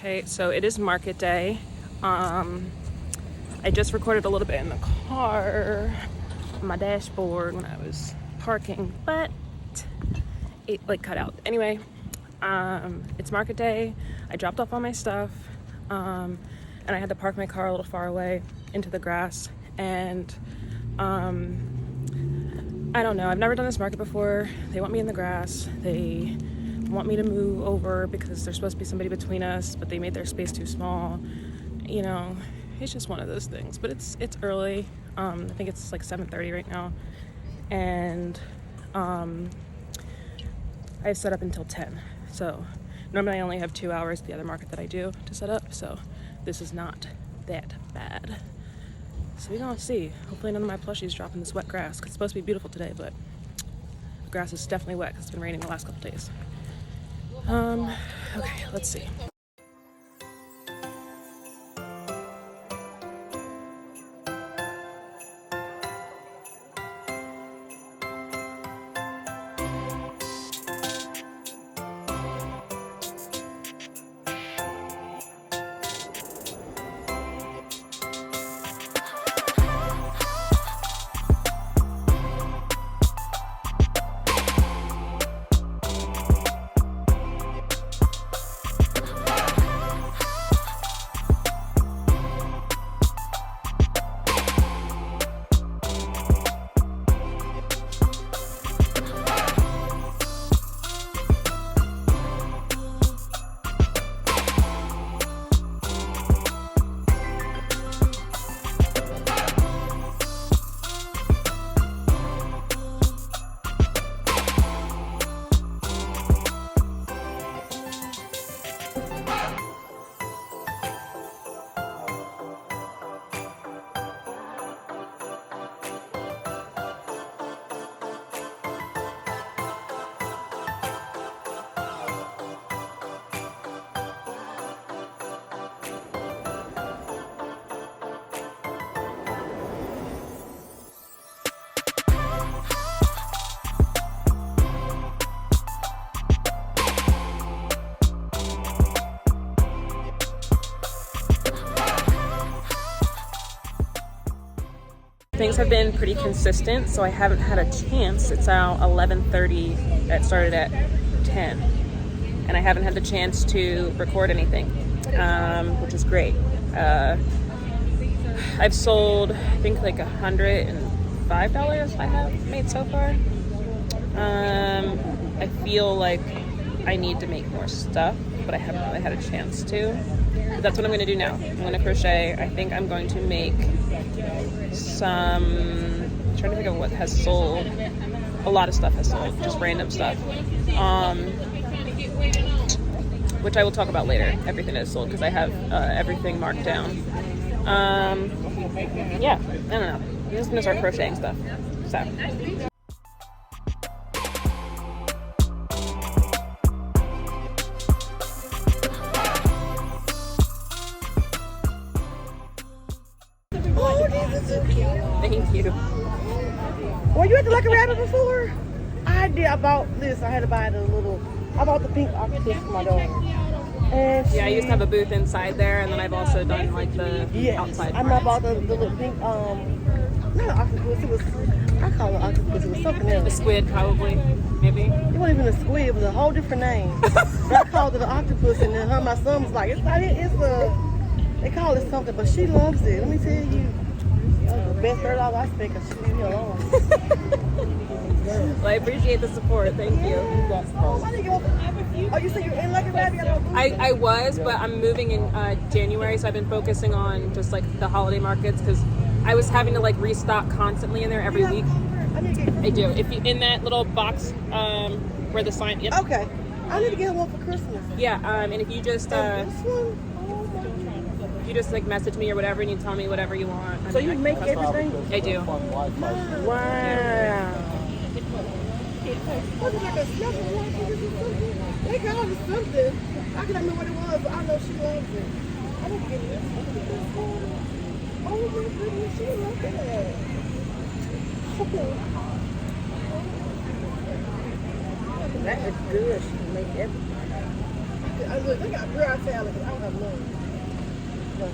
Okay, so it is market day. I just recorded a little bit in the car on my dashboard when I was parking, but it cut out. Anyway, it's market day. I dropped off all my stuff, and I had to park my car a little far away into the grass. And I don't know, I've never done this market before. They want me in the grass. They want me to move over because there's supposed to be somebody between us, but they made their space too small. You know, it's just one of those things. But it's early. I think it's like 7:30 right now, and I've set up until 10. So normally I only have 2 hours at the other market that I do to set up, so this is not that bad. So we're gonna see. Hopefully none of my plushies drop in this wet grass, because it's supposed to be beautiful today, but the grass is definitely wet because it's been raining the last couple days. Okay, let's see. Things have been pretty consistent, so I haven't had a chance. It's now 11:30. It started at 10, and I haven't had the chance to record anything, which is great. I've sold, I think, like $105 I have made so far. I feel like I need to make more stuff, but I haven't really had a chance to. But that's what I'm going to do now. I'm going to crochet. I think I'm going to make some, I'm trying to think of what has sold. A lot of stuff has sold, just random stuff, which I will talk about later. Everything that is sold, because I have everything marked down. Yeah, I don't know. I'm just gonna start crocheting stuff. So. Thank you. Well, you had to like a rabbit before? I did. I bought this. I had to buy I bought the pink octopus for my dog. And yeah, I used to have a booth inside there, and then I've also done like the outside part. I bought the little pink, not an octopus, it was, I call it octopus, it was something else. A squid, probably, maybe. It wasn't even a squid, it was a whole different name. But I called it an octopus, and then my son was like, it's not it, they call it something, but she loves it. Let me tell you. That was the best $30 I spent, because she leave me alone. Well, I appreciate the support. Thank you. Oh, you said you're in Lucky Rabbit? I was, but I'm moving in January, so I've been focusing on just like the holiday markets, because I was having to like restock constantly in there every week. I do. If you in that little box where the sign. Yep. Okay. I need to get one for Christmas. Yeah. And if you just you just like message me or whatever, and you tell me whatever you want. So you make everything? I do. Wow. They called it something. I can't remember what it was, but I know she loves it. I didn't get it. Oh my goodness, she loves it. That is good. She can make everything. look, they got prayer salad, but I don't have none. No.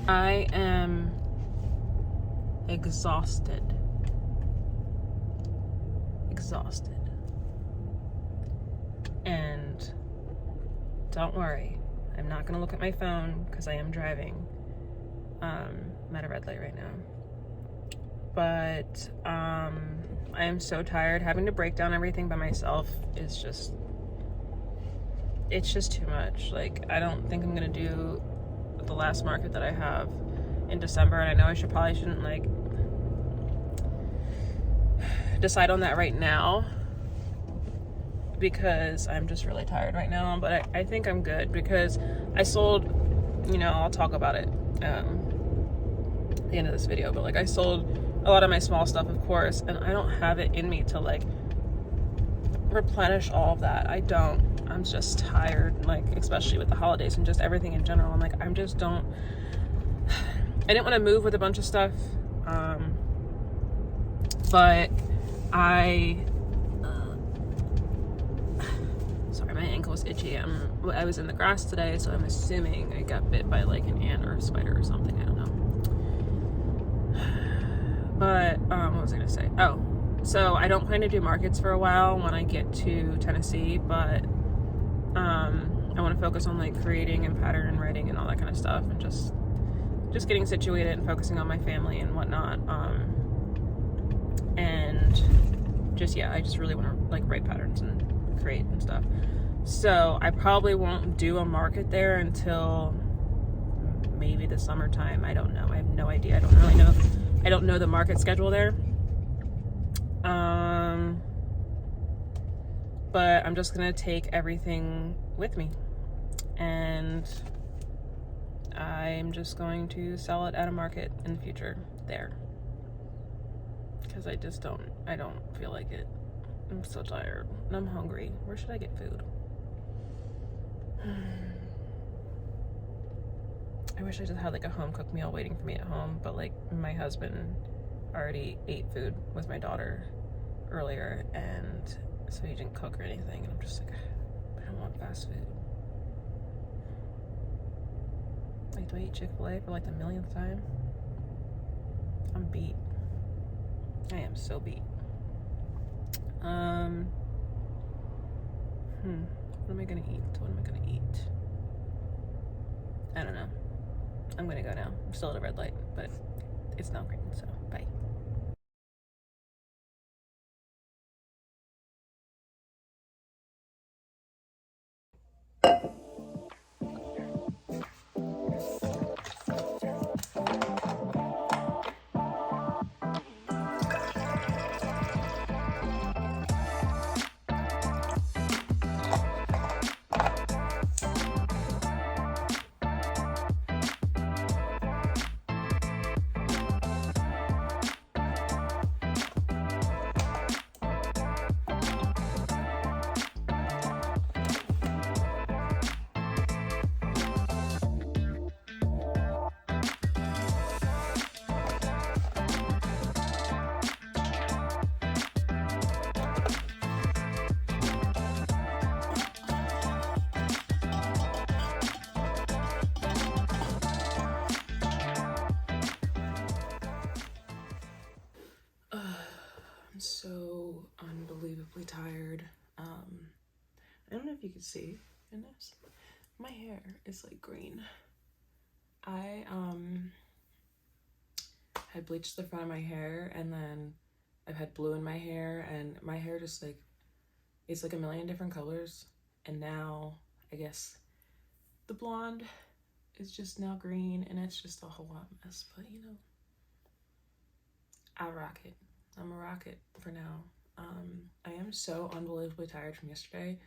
I am exhausted. And don't worry, I'm not gonna look at my phone because I am driving. I'm at a red light right now. But I am so tired. Having to break down everything by myself is just, it's just too much. Like, I don't think I'm gonna do the last market that I have in December, and I know I shouldn't like decide on that right now because I'm just really tired right now, but I think I'm good because I sold, you know, I'll talk about it at the end of this video, but like I sold a lot of my small stuff, of course, and I don't have it in me to like replenish all of that. I don't. I'm just tired, like especially with the holidays and just everything in general. I'm like, I didn't want to move with a bunch of stuff, but sorry, my ankle was itchy. I was in the grass today, so I'm assuming I got bit by like an ant or a spider or something. I don't know. But what was I gonna say? Oh, so I don't plan to do markets for a while when I get to Tennessee, but I want to focus on like creating and pattern and writing and all that kind of stuff, and just getting situated and focusing on my family and whatnot. And just, yeah, I just really want to like write patterns and create and stuff. So I probably won't do a market there until maybe the summertime. I don't know. I have no idea. I don't really know. I don't know the market schedule there. But I'm just gonna take everything with me, and I'm just going to sell it at a market in the future there, because I don't feel like it. I'm so tired and I'm hungry. Where should I get food? I wish I just had like a home cooked meal waiting for me at home, but like my husband already ate food with my daughter earlier, and so he didn't cook or anything, and I'm just like, I don't want fast food. Like, do I eat Chick-fil-A for like the millionth time? I'm beat. I am so beat. What am I gonna eat? I don't know. I'm gonna go now. I'm still at a red light, but it's not green, so bye. I'm so unbelievably tired. I don't know if you can see in this. My hair is like green. I had bleached the front of my hair, and then I've had blue in my hair, and my hair just like it's like a million different colors, and now I guess the blonde is just now green, and it's just a whole hot mess. But you know, I rock it. I'm a rocket for now. I am so unbelievably tired from yesterday.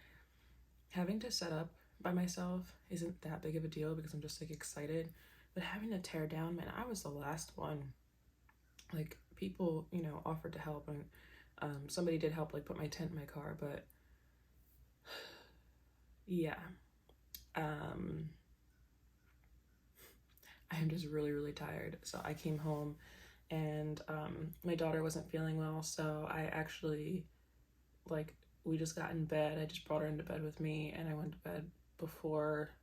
Having to set up by myself isn't that big of a deal because I'm just like excited, but having to tear down, man, I was the last one. Like, people, you know, offered to help, and somebody did help, like put my tent in my car, but yeah, I'm just really, really tired. So I came home, and my daughter wasn't feeling well, so I actually, like, we just got in bed. I just brought her into bed with me, and I went to bed before,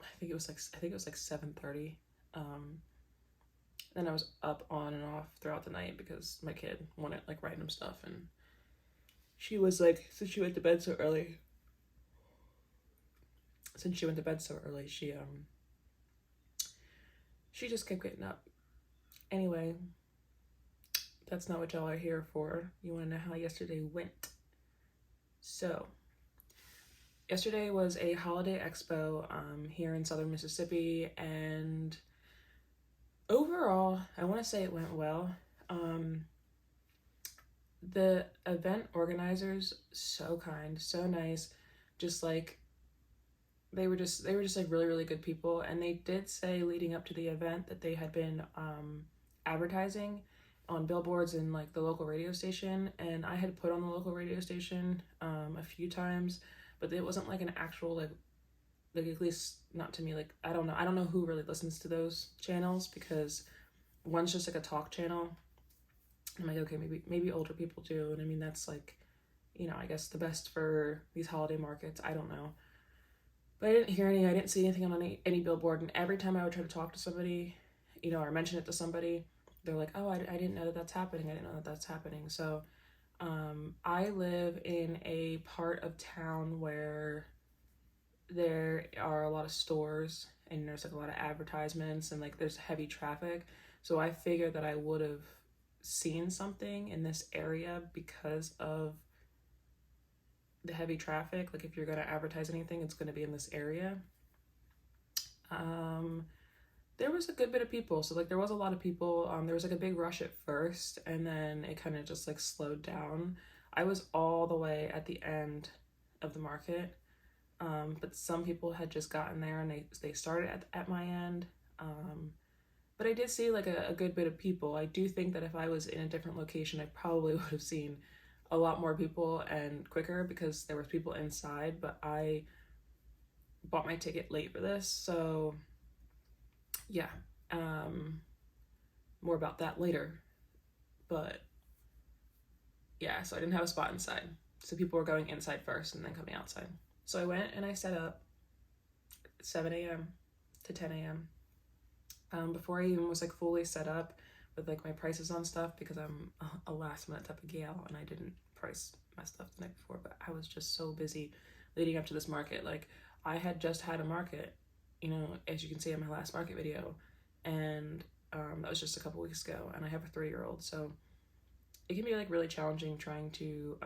I think it was like 7:30. Then I was up on and off throughout the night because my kid wanted like random stuff, and she was like, since she went to bed so early, she just kept getting up. Anyway, that's not what y'all are here for. You want to know how yesterday went? So yesterday was a Holiday Expo here in southern Mississippi, and overall, I want to say it went well. The event organizers, so kind, so nice, just like they were just like really, really good people. And they did say leading up to the event that they had been advertising on billboards in like the local radio station, and I had put on the local radio station a few times, but it wasn't like an actual like at least not to me. Like, I don't know who really listens to those channels, because one's just like a talk channel. I'm like, okay, maybe older people do, and I mean, that's like, you know, I guess the best for these holiday markets. I don't know, but I didn't see anything on any billboard. And every time I would try to talk to somebody, you know, or mention it to somebody, they're like, oh, I didn't know that that's happening. I didn't know that that's happening. So I live in a part of town where there are a lot of stores, and there's like a lot of advertisements, and like there's heavy traffic. So I figured that I would have seen something in this area because of the heavy traffic. Like, if you're going to advertise anything, it's going to be in this area. There was a good bit of people. So like there was a lot of people. There was like a big rush at first, and then it kind of just like slowed down. I was all the way at the end of the market. But some people had just gotten there, and they started at my end. But I did see like a good bit of people. I do think that if I was in a different location, I probably would have seen a lot more people and quicker, because there was people inside, but I bought my ticket late for this. So yeah, more about that later. But yeah, so I didn't have a spot inside. So people were going inside first and then coming outside. So I went and I set up at 7 a.m. to 10 a.m. Before I even was like fully set up with like my prices on stuff, because I'm a last minute type of gal, and I didn't price my stuff the night before, but I was just so busy leading up to this market. Like, I had just had a market, you know, as you can see in my last market video, and that was just a couple weeks ago, and I have a 3-year-old, so it can be like really challenging trying to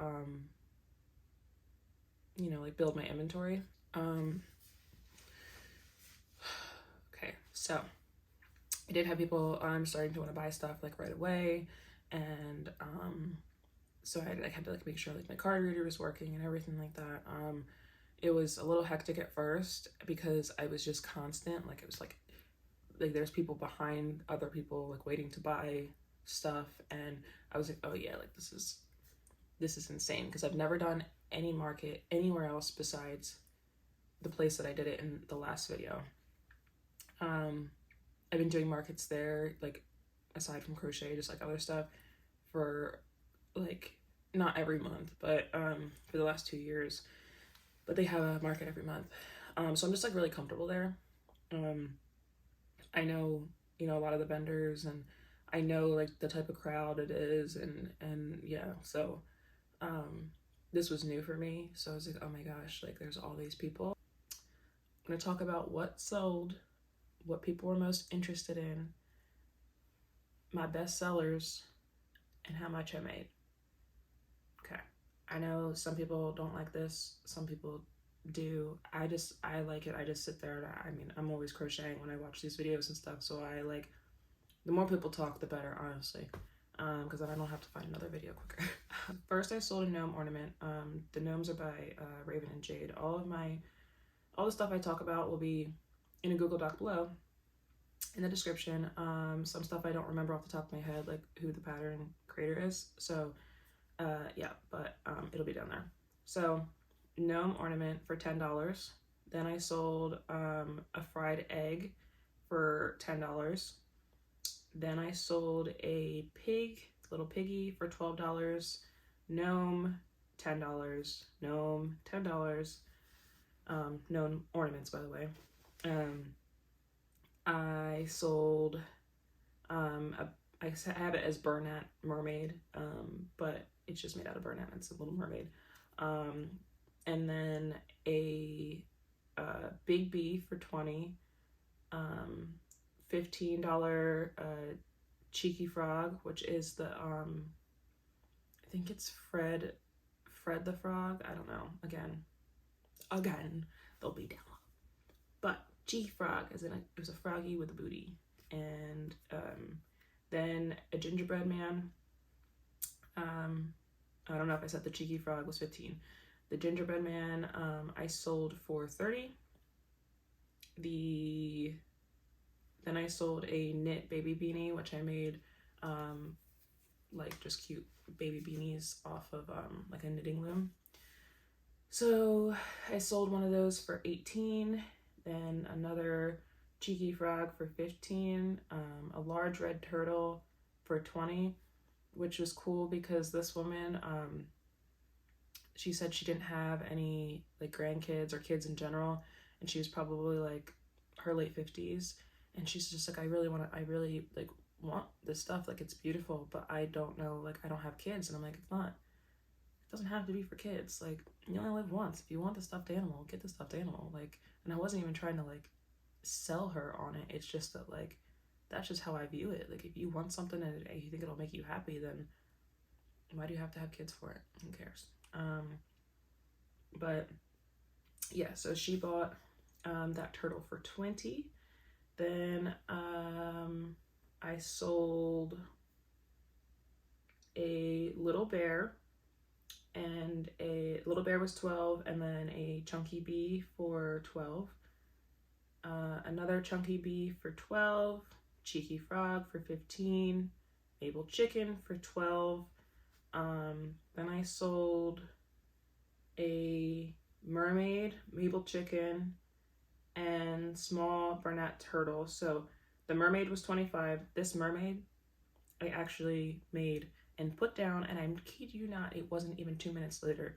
you know, like build my inventory. Okay, so I did have people starting to want to buy stuff like right away, and so I had to like make sure like my card reader was working and everything like that. It was a little hectic at first because I was just constant, like it was like there's people behind other people like waiting to buy stuff, and I was like, oh yeah, like this is insane, because I've never done any market anywhere else besides the place that I did it in the last video. I've been doing markets there, like aside from crochet, just like other stuff, for like not every month, but for the last 2 years. But they have a market every month, so I'm just like really comfortable there. I know, you know, a lot of the vendors, and I know like the type of crowd it is, and yeah, so this was new for me. So I was like, oh my gosh, like there's all these people. I'm gonna talk about what sold, what people were most interested in, my best sellers, and how much I made. Okay, I know some people don't like this, some people do. I like it. I just sit there and I mean, I'm always crocheting when I watch these videos and stuff, so I like, the more people talk, the better, honestly, because then I don't have to find another video quicker. First, I sold a gnome ornament. The gnomes are by Raven and Jade. All the stuff I talk about will be in a Google Doc below in the description. Some stuff I don't remember off the top of my head, like who the pattern creator is. So yeah, but it'll be down there. So gnome ornament for $10. Then I sold a fried egg for $10. Then I sold a little piggy for $12. Gnome, $10. Gnome, $10. Gnome ornaments, by the way. I sold I have it as Burnett Mermaid, but it's just made out of Burnett. It's a little mermaid. And then a Big B for $20. $15 Cheeky Frog, which is the I think it's Fred the Frog. I don't know. Again, they'll be down. But Cheeky Frog, as in it was a froggy with a booty. And then a gingerbread man. I don't know if I said the Cheeky Frog was 15. The gingerbread man I sold for 30. Then I sold a knit baby beanie, which I made like just cute baby beanies off of like a knitting loom. So I sold one of those for 18. Then another Cheeky Frog for 15. A large red turtle for 20, which was cool because this woman, she said she didn't have any like grandkids or kids in general, and she was probably like her late 50s, and she's just like, I really like want this stuff, like it's beautiful, but I don't know, like I don't have kids. And I'm like, it doesn't have to be for kids, like you only live once. If you want the stuffed animal, get the stuffed animal. Like, and I wasn't even trying to like sell her on it. It's just that like that's just how I view it. Like if you want something and you think it'll make you happy, then why do you have to have kids for it? Who cares? But yeah, so she bought that turtle for 20. Then I sold a little bear, and a little bear was 12, and then a chunky bee for 12. Another chunky bee for 12, Cheeky Frog for 15, Mabel Chicken for 12. Then I sold a mermaid, Mabel Chicken, and small Burnett turtle. So the mermaid was 25. This mermaid I actually made and put down, and I kid you not, it wasn't even 2 minutes later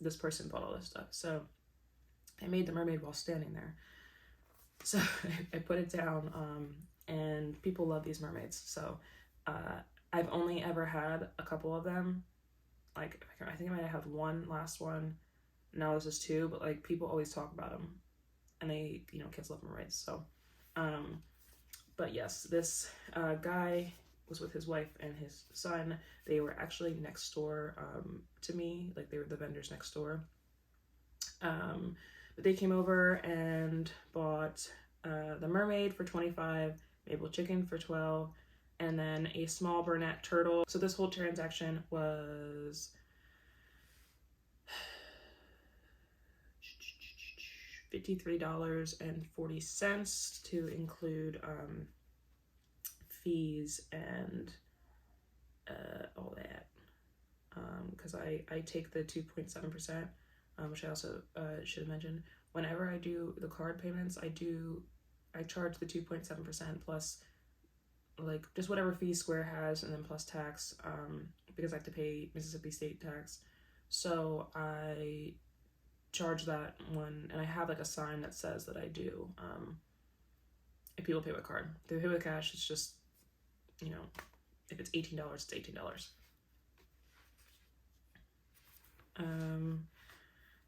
this person bought all this stuff. So I made the mermaid while standing there. So I put it down, and people love these mermaids. So I've only ever had a couple of them. Like I think I might have had one last one. Now this is 2, but like people always talk about them, and they, you know, kids love mermaids. So but yes, this guy was with his wife and his son. They were actually next door to me, like they were the vendors next door. But they came over and bought the mermaid for 25, Mabel Chicken for 12, and then a small Burnett turtle. So this whole transaction was $53.40 to include fees and all that, because I take the 2.7%, which I also should have mentioned. Whenever I do the card payments, I charge the 2.7% plus like just whatever fee Square has, and then plus tax, because I have to pay Mississippi state tax. So I charge that one, and I have like a sign that says that I do. If people pay with card, if they pay with cash, it's just, you know, if it's $18, it's $18.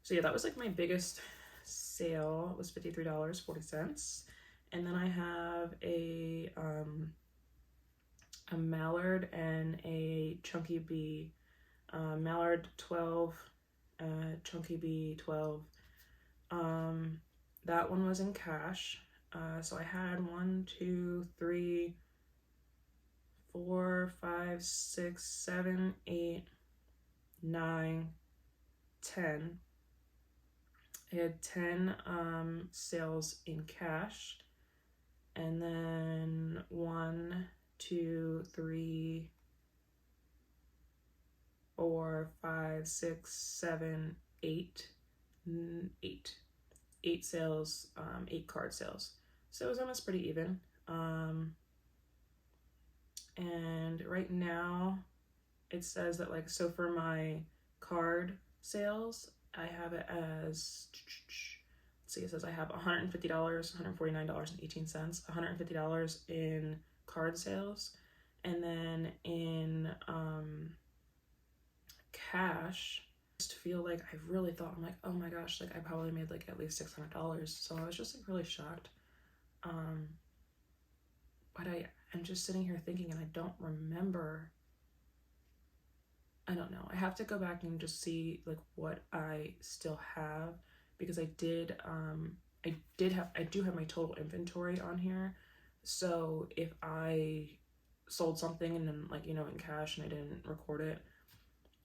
So yeah, that was like my biggest sale, was $53.40. And then I have a mallard and a chunky bee Mallard 12, Chunky Bee 12. That one was in cash. So I had 1, 2, 3, 4, 5, 6, 7, 8, 9, 10. I had 10 sales in cash, and then 1, 2, 3, 4, 5, 6, 7, 8, 8 sales, 8 card sales. So it was almost pretty even. And right now it says that, like, so for my card sales, I have it as, let's see, it says I have $150, $149.18, $150 in card sales, and then in cash, I just feel like I really thought, I'm like, oh my gosh, like I probably made like at least $600. So I was just like really shocked. But I'm just sitting here thinking, and I don't remember. I don't know. I have to go back and just see like what I still have, because I do have my total inventory on here. So if I sold something and then, like, you know, in cash and I didn't record it,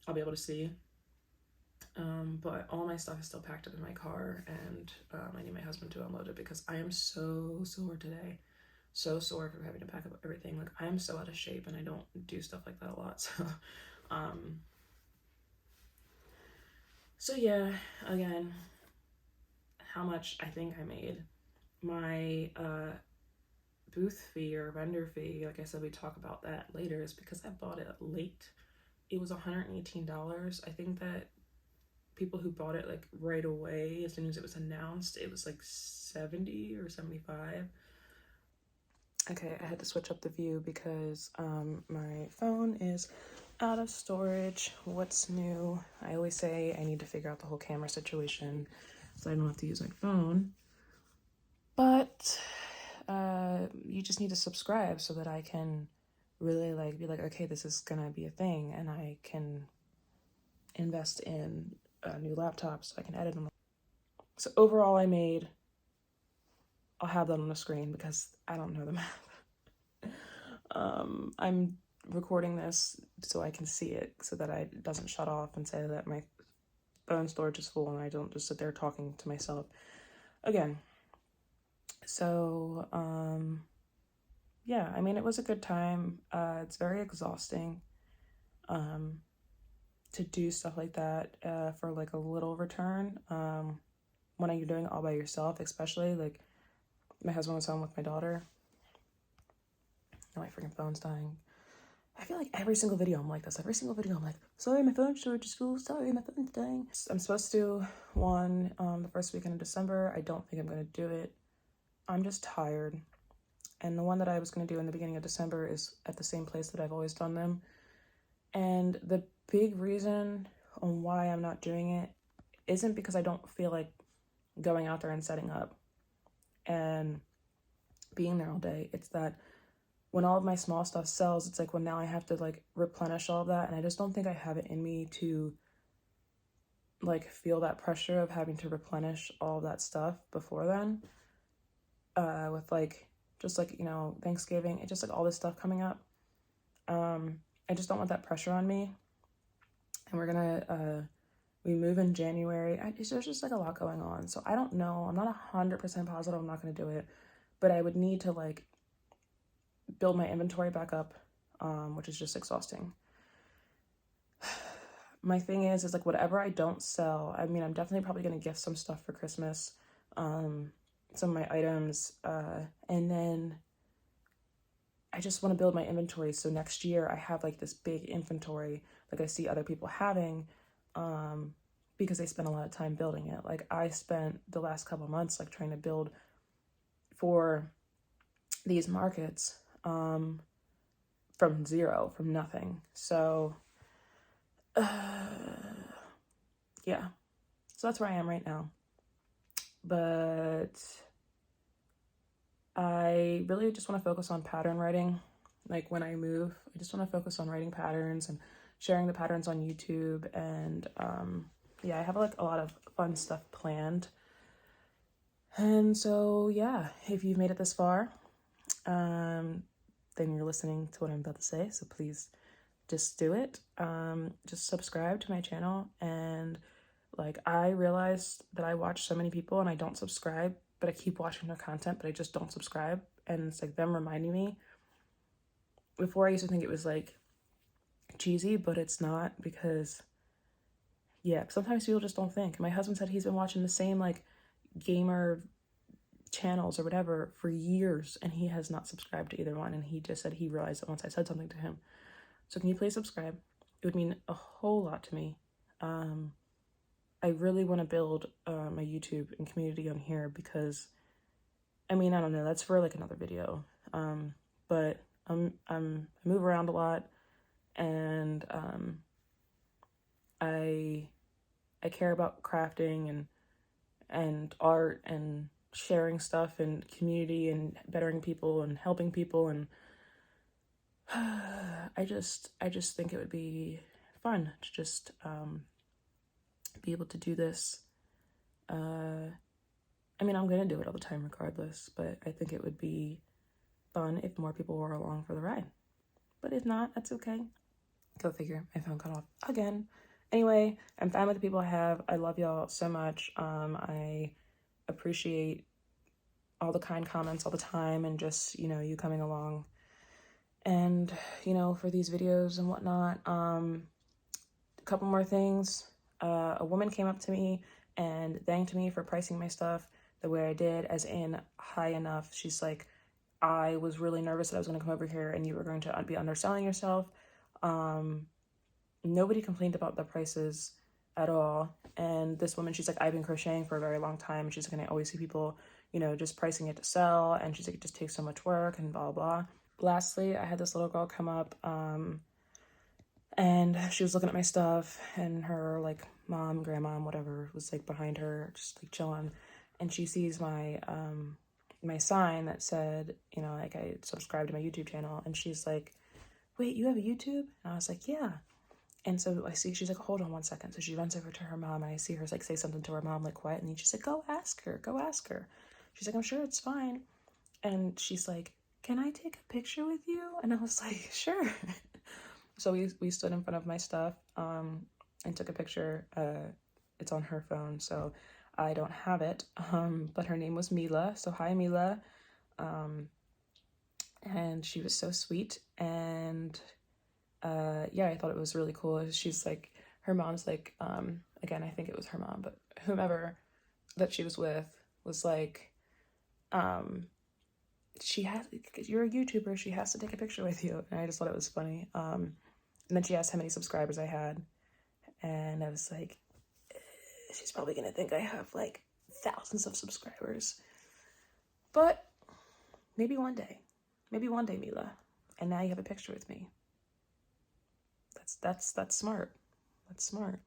I'll be able to see. But all my stuff is still packed up in my car, and I need my husband to unload it because I am so sore today. So sore for having to pack up everything. Like, I am so out of shape, and I don't do stuff like that a lot. So yeah, again, how much I think I made. My booth fee or vendor fee, like I said, we talk about that later, is because I bought it late. It was $118. I think that people who bought it like right away, as soon as it was announced, it was like 70 or 75. Okay, I had to switch up the view because my phone is out of storage. What's new? I always say I need to figure out the whole camera situation so I don't have to use my phone. But you just need to subscribe so that I can really like be like, okay, this is gonna be a thing, and I can invest in a new laptop so I can edit them. So overall I made, I'll have that on the screen because I don't know the math. I'm recording this so I can see it, so that it doesn't shut off and say that my phone storage is full and I don't just sit there talking to myself again. So yeah, I mean, it was a good time. It's very exhausting to do stuff like that for like a little return when you're doing it all by yourself, especially like my husband was home with my daughter. Oh, my freaking phone's dying. I feel like every single video I'm like this. Every single video I'm like, sorry, my phone storage is full. Sorry, my phone's dying. I'm supposed to do one the first weekend of December. I don't think I'm going to do it. I'm just tired. And the one that I was going to do in the beginning of December is at the same place that I've always done them. And the big reason on why I'm not doing it isn't because I don't feel like going out there and setting up and being there all day. It's that when all of my small stuff sells, it's like, well, now I have to like replenish all of that, and I just don't think I have it in me to like feel that pressure of having to replenish all of that stuff before then. With like just like, you know, Thanksgiving, it's just like all this stuff coming up. I just don't want that pressure on me. And we're gonna we move in January. There's just like a lot going on, so I don't know. I'm not 100% positive I'm not gonna do it, but I would need to like build my inventory back up, which is just exhausting. My thing is like whatever I don't sell, I mean, I'm definitely probably gonna gift some stuff for Christmas, some of my items, and then I just want to build my inventory so next year I have like this big inventory like I see other people having, because they spend a lot of time building it. Like I spent the last couple months like trying to build for these markets from zero, from nothing. So yeah, so that's where I am right now. But I really just want to focus on pattern writing. Like when I move, I just want to focus on writing patterns and sharing the patterns on YouTube, and yeah, I have like a lot of fun stuff planned. And so yeah, if you've made it this far, then you're listening to what I'm about to say, so please just do it. Just subscribe to my channel. And like, I realized that I watch so many people and I don't subscribe, but I keep watching their content, but I just don't subscribe. And it's like them reminding me. Before I used to think it was like cheesy, but it's not, because yeah, sometimes people just don't think. My husband said he's been watching the same like gamer channels or whatever for years, and he has not subscribed to either one, and he just said he realized it once I said something to him. So can you please subscribe? It would mean a whole lot to me. I really want to build my YouTube and community on here, because I mean, I don't know, that's for like another video. But I move around a lot, and I care about crafting and art and sharing stuff and community and bettering people and helping people, and I just think it would be fun to just be able to do this. I mean, I'm gonna do it all the time regardless, but I think it would be fun if more people were along for the ride. But if not, that's okay. Go figure, my phone cut off again. Anyway, I'm fine with the people I have. I love y'all so much. I appreciate all the kind comments all the time, and just, you know, you coming along, and, you know, for these videos and whatnot. A couple more things. A woman came up to me and thanked me for pricing my stuff the way I did, as in high enough. She's like, I was really nervous that I was going to come over here and you were going to be underselling yourself. Nobody complained about the prices at all. And this woman, she's like, I've been crocheting for a very long time. She's like, and I always see people, you know, just pricing it to sell. And she's like, it just takes so much work and blah, blah. Lastly, I had this little girl come up, and she was looking at my stuff, and her like mom, grandma, whatever was like behind her, just like chilling. And she sees my my sign that said, you know, like I subscribed to my YouTube channel, and she's like, wait, you have a YouTube? And I was like, yeah. And so I see, she's like, hold on one second. So she runs over to her mom, and I see her like say something to her mom, like quietly, and she's like, go ask her. She's like, I'm sure it's fine. And she's like, can I take a picture with you? And I was like, sure. So we stood in front of my stuff and took a picture. It's on her phone, so I don't have it. But her name was Mila. So hi, Mila. And she was so sweet. And yeah, I thought it was really cool. She's like, her mom's like, again, I think it was her mom, but whomever that she was with was like, you're a YouTuber, she has to take a picture with you. And I just thought it was funny. And then she asked how many subscribers I had, and I was like, she's probably gonna think I have like thousands of subscribers, but maybe one day, Mila, and now you have a picture with me. That's smart. That's smart.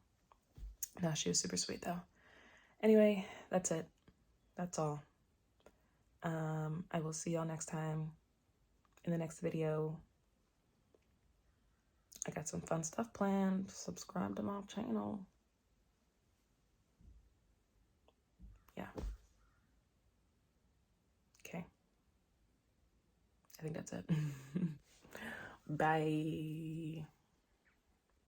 No, she was super sweet though. Anyway, that's it. That's all. I will see y'all next time in the next video. I got some fun stuff planned. Subscribe to my channel. Yeah. Okay. I think that's it. Bye.